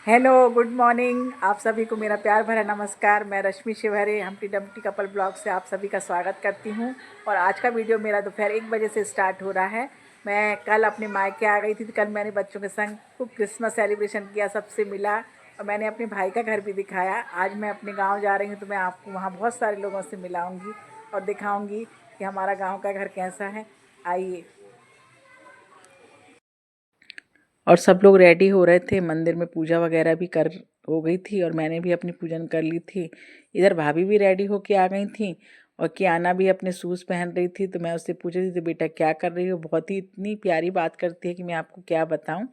Hello, good morning. आप सभी को मेरा प्यार भरा नमस्कार। मैं Rashmi Shivhare Humpty Dumpty couple blog से आप सभी का स्वागत करती हूँ। और आज का वीडियो मेरा दोपहर 1 बजे से स्टार्ट हो रहा है। मैं कल अपने मायके आ गई थी, तो कल मैंने बच्चों के संग खूब क्रिसमस सेलिब्रेशन किया, सबसे मिला और मैंने अपने भाई का घर भी दिखाया। आज मैं अपने गाँव जा रही हूँ, तो मैं आपको वहाँ बहुत सारे लोगों से मिलाऊँगी और दिखाऊँगी कि हमारा गाँव का घर कैसा है। आइए। और सब लोग रेडी हो रहे थे, मंदिर में पूजा वगैरह भी कर हो गई थी और मैंने भी अपनी पूजन कर ली थी। इधर भाभी भी रेडी होके आ गई थी और कियाना भी अपने शूज़ पहन रही थी। तो मैं उससे पूछ रही थी, बेटा क्या कर रही हो? बहुत ही इतनी प्यारी बात करती है कि मैं आपको क्या बताऊं।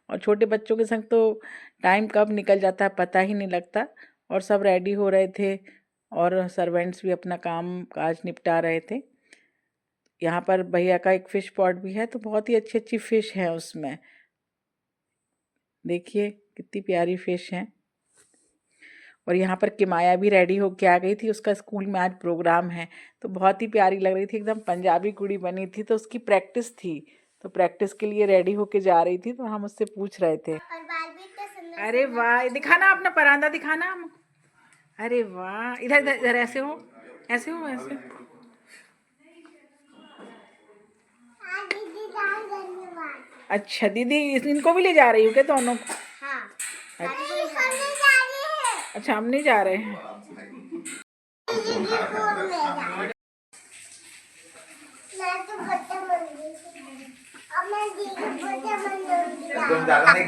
और छोटे बच्चों के संग तो टाइम कब निकल जाता है पता ही नहीं लगता। और सब रेडी हो रहे थे और सर्वेंट्स भी अपना काम काज निपटा रहे थे। यहाँ पर भैया का एक फ़िश पॉट भी है, तो बहुत ही अच्छी अच्छी फ़िश है उसमें। देखिए कितनी प्यारी फिश है। और यहाँ पर किमाया भी रेडी होके आ गई थी, उसका स्कूल में आज प्रोग्राम है। तो बहुत ही प्यारी लग रही थी, एकदम पंजाबी कुड़ी बनी थी। तो उसकी प्रैक्टिस थी, तो प्रैक्टिस के लिए रेडी होके जा रही थी। तो हम उससे पूछ रहे थे। अरे वाह, दिखाना अपना परांदा दिखाना हम। अरे वाह, इधर इधर इधर, ऐसे हो, ऐसे हो, ऐसे। अच्छा दीदी, इनको भी ले जा रही हो क्या दोनों को? हाँ। अच्छा, हम नहीं जा रहे हैं।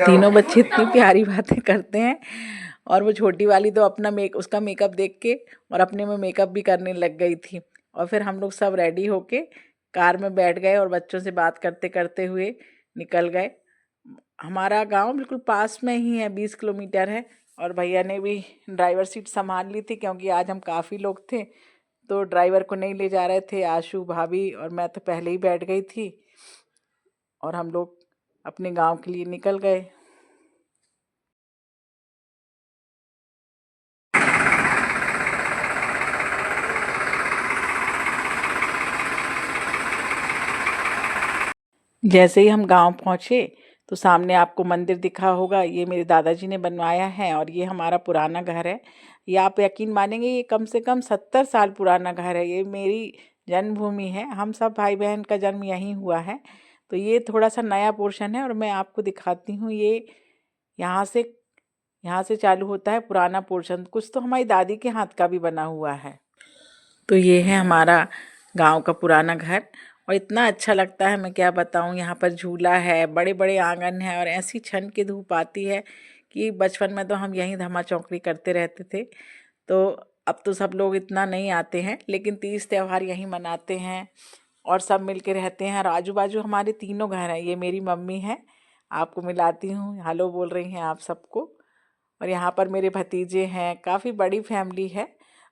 तीनों बच्चे इतनी प्यारी बातें करते हैं। और वो छोटी वाली तो अपना उसका मेकअप देख के और अपने में मेकअप भी करने लग गई थी। और फिर हम लोग सब रेडी होके कार में बैठ गए और बच्चों से बात करते करते हुए निकल गए। हमारा गांव बिल्कुल पास में ही है, 20 किलोमीटर है। और भैया ने भी ड्राइवर सीट संभाल ली थी, क्योंकि आज हम काफ़ी लोग थे। तो ड्राइवर को नहीं ले जा रहे थे, आशू भाभी और मैं तो पहले ही बैठ गई थी। और हम लोग अपने गांव के लिए निकल गए। जैसे ही हम गांव पहुंचे, तो सामने आपको मंदिर दिखा होगा। ये मेरे दादाजी ने बनवाया है और ये हमारा पुराना घर है। ये आप यकीन मानेंगे, ये कम से कम 70 साल पुराना घर है। ये मेरी जन्मभूमि है, हम सब भाई बहन का जन्म यहीं हुआ है। तो ये थोड़ा सा नया पोर्शन है और मैं आपको दिखाती हूँ। ये यहाँ से यहाँ से चालू होता है पुराना पोर्शन, कुछ तो हमारी दादी के हाथ का भी बना हुआ है। तो ये है हमारा गांव का पुराना घर। और इतना अच्छा लगता है, मैं क्या बताऊं। यहाँ पर झूला है, बड़े बड़े आंगन है और ऐसी छन की धूप आती है कि बचपन में तो हम यहीं धमा चौकड़ी करते रहते थे। तो अब तो सब लोग इतना नहीं आते हैं, लेकिन तीज त्यौहार यहीं मनाते हैं और सब मिल के रहते हैं। और आजू बाजू हमारे तीनों घर हैं। ये मेरी मम्मी है, आपको मिलाती हूँ, हेलो बोल रही हैं आप सबको। और यहाँ पर मेरे भतीजे हैं, काफ़ी बड़ी फैमिली है।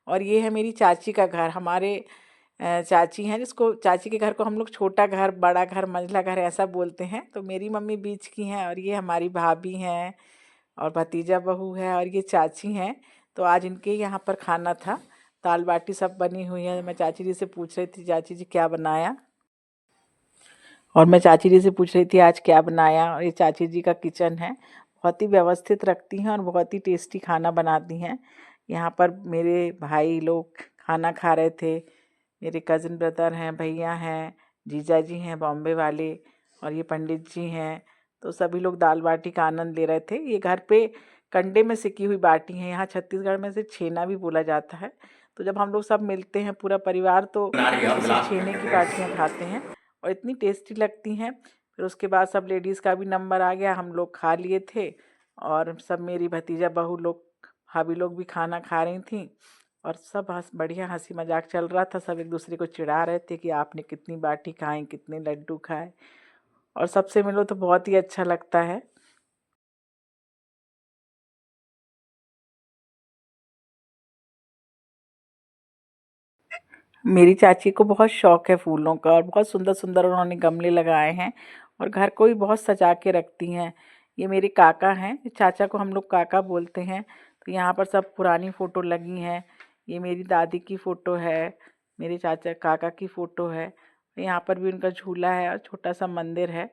और ये है मेरी चाची का घर। हमारे चाची हैं, जिसको चाची के घर को हम लोग छोटा घर, बड़ा घर, मंझला घर ऐसा बोलते हैं। तो मेरी मम्मी बीच की हैं और ये हमारी भाभी हैं और भतीजा बहू है और ये चाची हैं। तो आज इनके यहाँ पर खाना था, दाल बाटी सब बनी हुई है। मैं चाची जी से पूछ रही थी, चाची जी क्या बनाया? और मैं चाची जी से पूछ रही थी आज क्या बनाया। और ये चाची जी का किचन है, बहुत ही व्यवस्थित रखती हैं और बहुत ही टेस्टी खाना बनाती हैं। यहाँ पर मेरे भाई लोग खाना खा रहे थे, मेरे कज़न ब्रदर हैं, भैया हैं, जीजा जी हैं बॉम्बे वाले, और ये पंडित जी हैं। तो सभी लोग दाल बाटी का आनंद ले रहे थे। ये घर पे कंडे में सिकी हुई बाटी है, यहाँ छत्तीसगढ़ में से छेना भी बोला जाता है। तो जब हम लोग सब मिलते हैं पूरा परिवार, तो इसी छेने की बाटियाँ खाते हैं और इतनी टेस्टी लगती हैं। फिर उसके बाद सब लेडीज़ का भी नंबर आ गया, हम लोग खा लिए थे। और सब मेरी भतीजा बहू लोग, भाभी लोग भी खाना खा रही थी। और सब बढ़िया हंसी मजाक चल रहा था। सब एक दूसरे को चिढ़ा रहे थे कि आपने कितनी बाटी खाई, कितने लड्डू खाए। और सबसे मिलो तो बहुत ही अच्छा लगता है। मेरी चाची को बहुत शौक है फूलों का और बहुत सुंदर सुंदर उन्होंने गमले लगाए हैं और घर को भी बहुत सजा के रखती हैं। ये मेरे काका हैं, चाचा को हम लोग काका बोलते हैं। तो यहाँ पर सब पुरानी फ़ोटो लगी हैं। ये मेरी दादी की फ़ोटो है, मेरे चाचा काका की फ़ोटो है। यहाँ पर भी उनका झूला है और छोटा सा मंदिर है।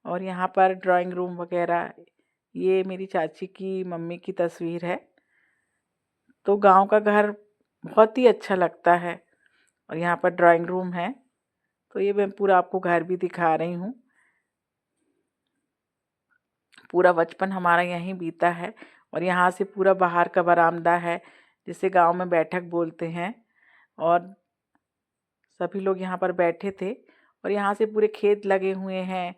और यहाँ पर ड्राइंग रूम वगैरह, ये मेरी चाची की मम्मी की तस्वीर है। तो गांव का घर बहुत ही अच्छा लगता है। और यहाँ पर ड्राइंग रूम है। तो ये मैं पूरा आपको घर भी दिखा रही हूँ। पूरा बचपन हमारा यहीं बीता है। और यहाँ से पूरा बाहर का बरामदा है, जिसे गांव में बैठक बोलते हैं। और सभी लोग यहाँ पर बैठे थे। और यहाँ से पूरे खेत लगे हुए हैं।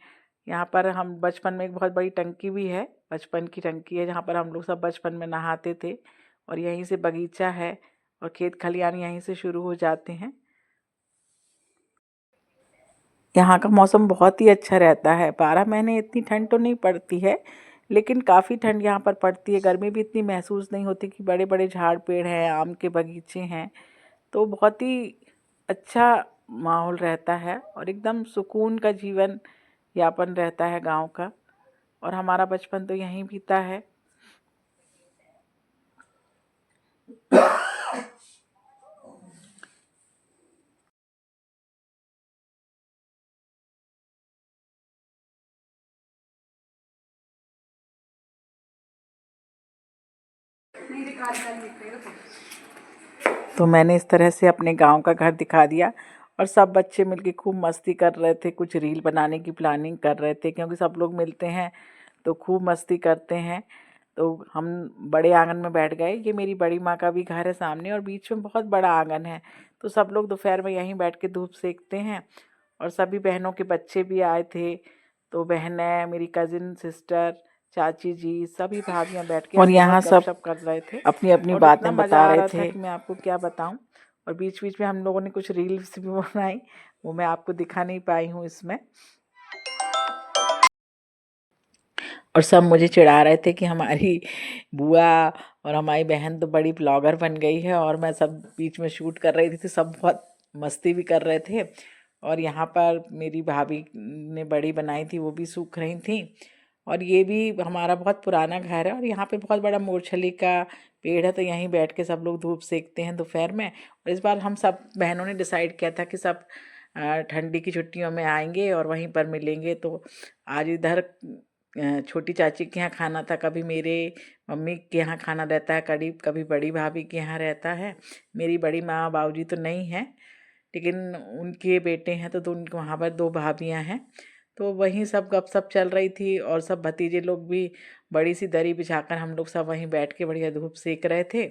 यहाँ पर हम बचपन में एक बहुत बड़ी टंकी भी है, बचपन की टंकी है, जहाँ पर हम लोग सब बचपन में नहाते थे। और यहीं से बगीचा है और खेत खलियान यहीं से शुरू हो जाते हैं। यहाँ का मौसम बहुत ही अच्छा रहता है। 12 महीने इतनी ठंड तो नहीं पड़ती है, लेकिन काफ़ी ठंड यहाँ पर पड़ती है। गर्मी भी इतनी महसूस नहीं होती कि बड़े बड़े झाड़ पेड़ हैं, आम के बगीचे हैं। तो बहुत ही अच्छा माहौल रहता है और एकदम सुकून का जीवन यापन रहता है गांव का। और हमारा बचपन तो यहीं बीता है। तो मैंने इस तरह से अपने गांव का घर दिखा दिया। और सब बच्चे मिलके खूब मस्ती कर रहे थे, कुछ रील बनाने की प्लानिंग कर रहे थे, क्योंकि सब लोग मिलते हैं तो खूब मस्ती करते हैं। तो हम बड़े आंगन में बैठ गए। ये मेरी बड़ी माँ का भी घर है सामने, और बीच में बहुत बड़ा आंगन है। तो सब लोग दोपहर में यहीं बैठ के धूप सेकते हैं। और सभी बहनों के बच्चे भी आए थे। तो बहनें, मेरी कज़िन सिस्टर, चाची जी, सभी भाभियाँ बैठ के और यहाँ सब गपशप कर रहे थे, अपनी अपनी बातें बता रहे थे कि मैं आपको क्या बताऊं। और बीच बीच में हम लोगों ने कुछ रील्स भी बनाई, वो मैं आपको दिखा नहीं पाई हूँ इसमें। और सब मुझे चिढ़ा रहे थे कि हमारी बुआ और हमारी बहन तो बड़ी ब्लॉगर बन गई है। और मैं सब बीच में शूट कर रही थी, तो सब बहुत मस्ती भी कर रहे थे। और यहाँ पर मेरी भाभी ने बड़ी बनाई थी, वो भी सूख रही थी। और ये भी हमारा बहुत पुराना घर है, और यहाँ पे बहुत बड़ा मूरछली का पेड़ है। तो यहीं बैठ के सब लोग धूप सेकते हैं दोपहर में। और इस बार हम सब बहनों ने डिसाइड किया था कि सब ठंडी की छुट्टियों में आएंगे और वहीं पर मिलेंगे। तो आज इधर छोटी चाची के यहाँ खाना था, कभी मेरे मम्मी के यहाँ खाना रहता है, करीब कभी बड़ी भाभी के यहाँ रहता है। मेरी बड़ी माँ बाबूजी तो नहीं हैं, लेकिन उनके बेटे हैं। तो उनके वहाँ पर 2 भाभियाँ हैं। तो वहीं सब गपशप चल रही थी। और सब भतीजे लोग भी बड़ी सी दरी बिछाकर हम लोग सब वहीं बैठ के बढ़िया धूप सेक रहे थे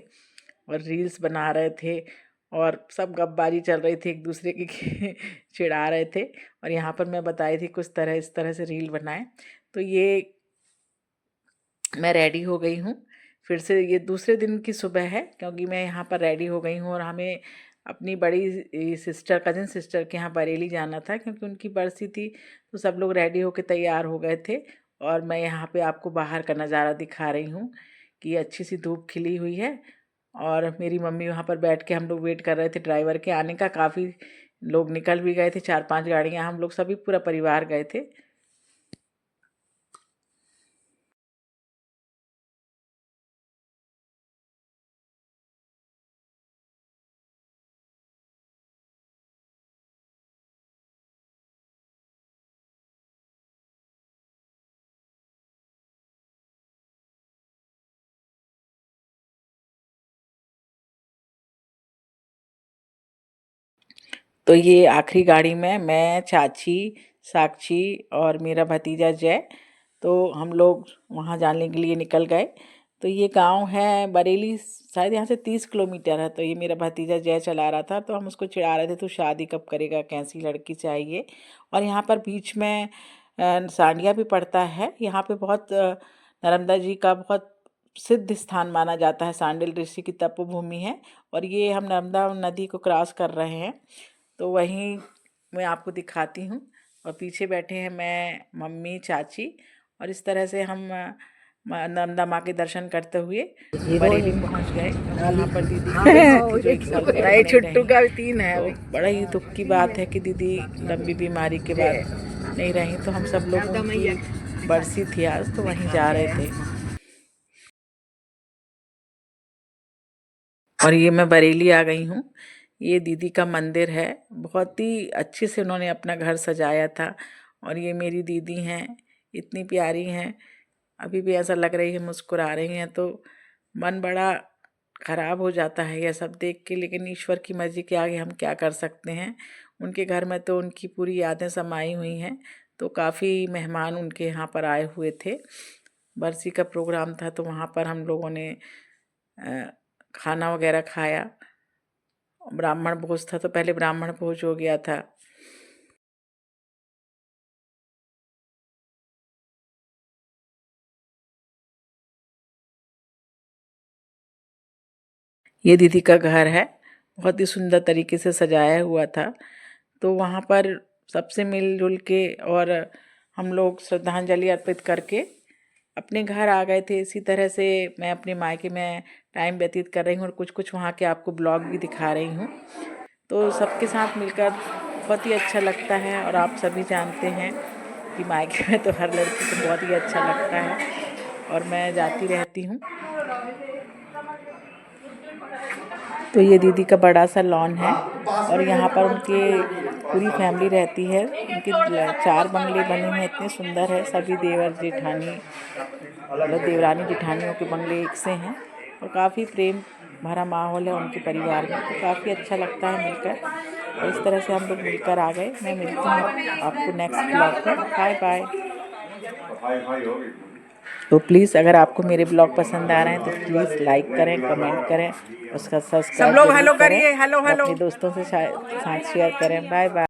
और रील्स बना रहे थे। और सब गप्पबाजी चल रही थी, एक दूसरे की चिढ़ा रहे थे। और यहाँ पर मैं बताई थी कुछ तरह इस तरह से रील बनाए। तो ये मैं रेडी हो गई हूँ फिर से। ये दूसरे दिन की सुबह है, क्योंकि मैं यहाँ पर रेडी हो गई हूँ। और हमें अपनी बड़ी सिस्टर, कज़िन सिस्टर के यहाँ बरेली जाना था, क्योंकि उनकी बरसी थी। तो सब लोग रेडी होकर तैयार हो गए थे। और मैं यहाँ पे आपको बाहर का नज़ारा दिखा रही हूँ कि अच्छी सी धूप खिली हुई है। और मेरी मम्मी वहाँ पर बैठ के, हम लोग वेट कर रहे थे ड्राइवर के आने का। काफ़ी लोग निकल भी गए थे, 4-5 गाड़ियाँ, हम लोग सभी पूरा परिवार गए थे। तो ये आखिरी गाड़ी में मैं, चाची, साक्षी और मेरा भतीजा जय, तो हम लोग वहाँ जाने के लिए निकल गए। तो ये गांव है बरेली, शायद यहाँ से 30 किलोमीटर है। तो ये मेरा भतीजा जय चला रहा था, तो हम उसको चिढ़ा रहे थे, तो शादी कब करेगा, कैसी लड़की चाहिए। और यहाँ पर बीच में सांडिया भी पड़ता है। यहाँ पे बहुत नर्मदा जी का बहुत सिद्ध स्थान माना जाता है, सांडिल ऋषि की तपोभूमि है। और ये हम नर्मदा नदी को क्रॉस कर रहे हैं। तो वहीं मैं आपको दिखाती हूँ। और पीछे बैठे हैं मैं, मम्मी, चाची। और इस तरह से हम नर्मदा माँ के दर्शन करते हुए बरेली पहुँच गए। यहाँ पर दीदी की जो 1 साल पहले छुट्टू का भी 3 है। तो बड़ा ही दुख की बात है कि दीदी लंबी बीमारी के बाद नहीं रही। तो हम सब लोग, उनकी बरसी थी आज, तो वहीं जा रहे थे। और ये मैं बरेली आ गई हूँ। ये दीदी का मंदिर है, बहुत ही अच्छे से उन्होंने अपना घर सजाया था। और ये मेरी दीदी हैं, इतनी प्यारी हैं। अभी भी ऐसा लग रही है मुस्कुरा रही हैं, तो मन बड़ा ख़राब हो जाता है यह सब देख के। लेकिन ईश्वर की मर्ज़ी के आगे हम क्या कर सकते हैं। उनके घर में तो उनकी पूरी यादें समाई हुई हैं। तो काफ़ी मेहमान उनके यहाँ पर आए हुए थे। बरसी का प्रोग्राम था, तो वहाँ पर हम लोगों ने खाना वगैरह खाया। ब्राह्मण भोज था, तो पहले ब्राह्मण भोज हो गया था। ये दीदी का घर है, बहुत ही सुंदर तरीके से सजाया हुआ था। तो वहाँ पर सबसे मिलजुल के और हम लोग श्रद्धांजलि अर्पित करके अपने घर आ गए थे। इसी तरह से मैं अपने मायके में टाइम व्यतीत कर रही हूँ और कुछ कुछ वहाँ के आपको ब्लॉग भी दिखा रही हूँ। तो सबके साथ मिलकर बहुत ही अच्छा लगता है। और आप सभी जानते हैं कि मायके में तो हर लड़की को बहुत ही अच्छा लगता है और मैं जाती रहती हूँ। तो ये दीदी का बड़ा सा लॉन है और यहाँ पर उनके पूरी फैमिली रहती है। उनके 4 बंगले बने हुए, इतने सुंदर है। सभी देवर जेठानी मतलब देवरानी जेठानियों के बंगले एक से हैं और काफ़ी प्रेम भरा माहौल है उनके परिवार में। तो काफ़ी अच्छा लगता है मिलकर। और इस तरह से हम लोग मिलकर आ गए। मैं मिलती हूँ आपको नेक्स्ट ब्लॉग में। Bye bye. तो प्लीज़ अगर आपको मेरे ब्लॉग पसंद आ रहे हैं तो प्लीज़ लाइक करें, कमेंट करें, उसका सब्सक्राइब सब लोग जरूर हेलो करें करिए, हेलो और हेलो। अपने दोस्तों से साथ शेयर करें। Bye bye.